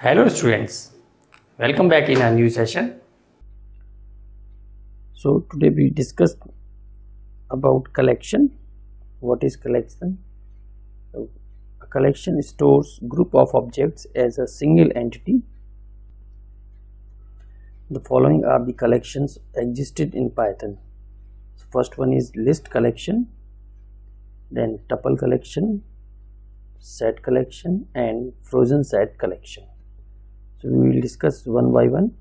Hello students, welcome back in a new session. So today we discussed about collection. What is collection? So, a collection stores group of objects as a single entity. The following are the collections existed in Python. So first one is list collection, then tuple collection, set collection and frozen set collection. So we will discuss one by one.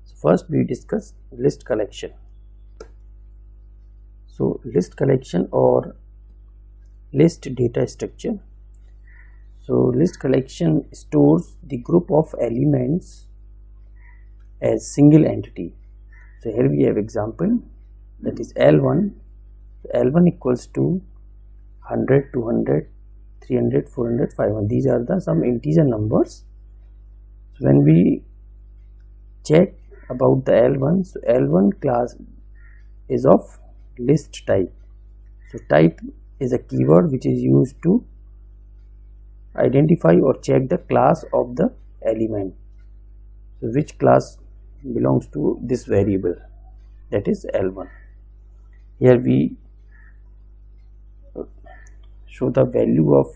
So first we discuss list collection. So list collection or list data structure. So list collection stores the group of elements as single entity. So here we have example, that is L1. So L1 equals to 100, 200, 300, 400, 500. These are the some integer numbers. So when we check about the L1, so L1 class is of list type. So type is a keyword which is used to identify or check the class of the element. So which class belongs to this variable, that is L1. Here we show the value of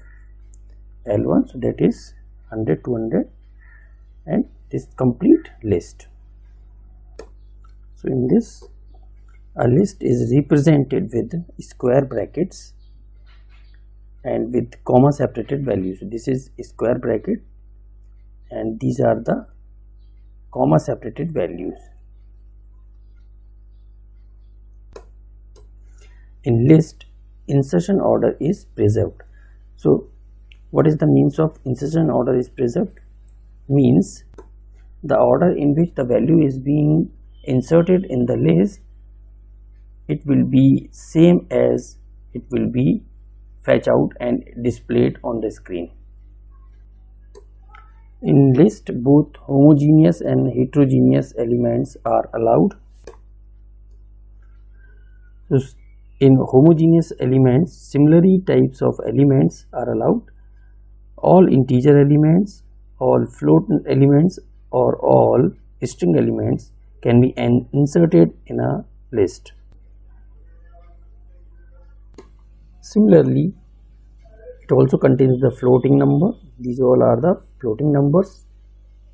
L1, so that is 100, 200 and this complete list. So in this, a list is represented with square brackets and with comma separated values. So this is square bracket and these are the comma separated values. In list, insertion order is preserved. So what is the means of insertion order is preserved? Means the order in which the value is being inserted in the list, it will be same as it will be fetched out and displayed on the screen. In list, both homogeneous and heterogeneous elements are allowed. So in homogeneous elements, similarly types of elements are allowed. All integer elements, all float elements or all string elements can be inserted in a list. Similarly, it also contains the floating number. These all are the floating numbers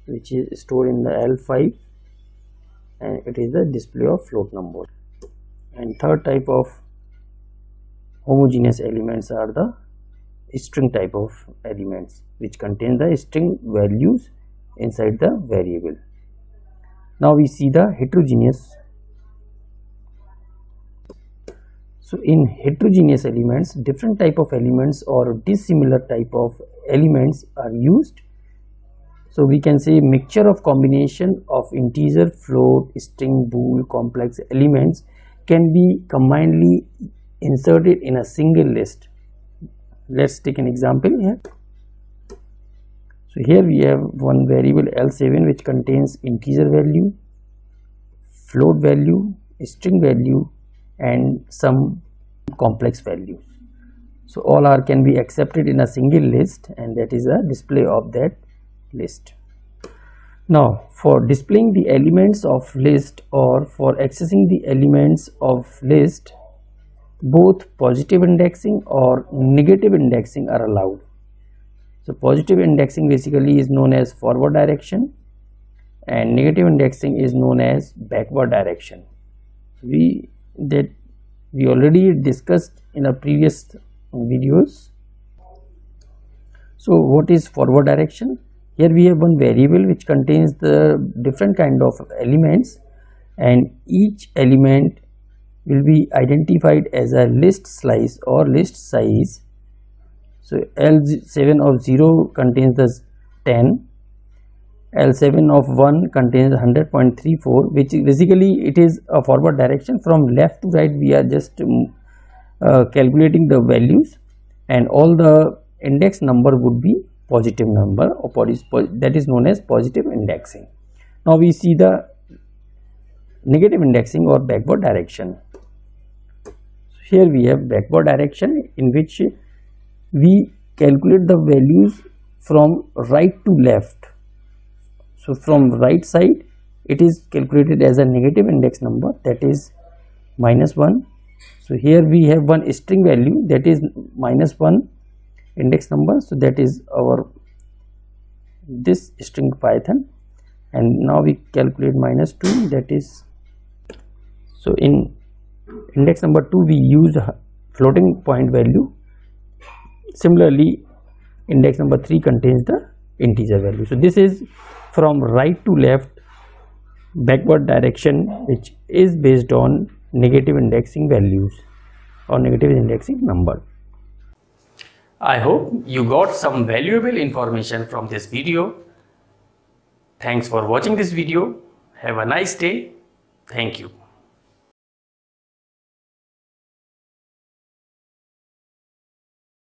which is stored in the L5 and it is the display of float number. And third type of homogeneous elements are the string type of elements which contain the string values inside the variable. Now we see the heterogeneous. So in heterogeneous elements, different type of elements or dissimilar type of elements are used. So we can say mixture of combination of integer, float, string, bool, complex elements can be combinedly inserted in a single list. Let's take an example here. So here we have one variable L7 which contains integer value, float value, string value and some complex values. So all are can be accepted in a single list and that is a display of that list. Now for displaying the elements of list or for accessing the elements of list, both positive indexing or negative indexing are allowed. So positive indexing basically is known as forward direction and negative indexing is known as backward direction. We already discussed in our previous videos. So what is forward direction? Here we have one variable which contains the different kind of elements and each element will be identified as a list slice or list size. So L7 of 0 contains the 10, L7 of 1 contains 100.34, which basically it is a forward direction. From left to right we are just calculating the values and all the index number would be positive number or that is known as positive indexing. Now we see the negative indexing or backward direction. Here we have backward direction in which we calculate the values from right to left. So from right side it is calculated as a negative index number, that is -1. So here we have one string value, that is -1 index number, so that is our this string Python. And now we calculate -2, that is, so in index number 2 we use a floating point value. Similarly index number 3 contains the integer value. So this is from right to left backward direction, which is based on negative indexing values or negative indexing number. I hope you got some valuable information from this video. Thanks for watching this video. Have a nice day. Thank you.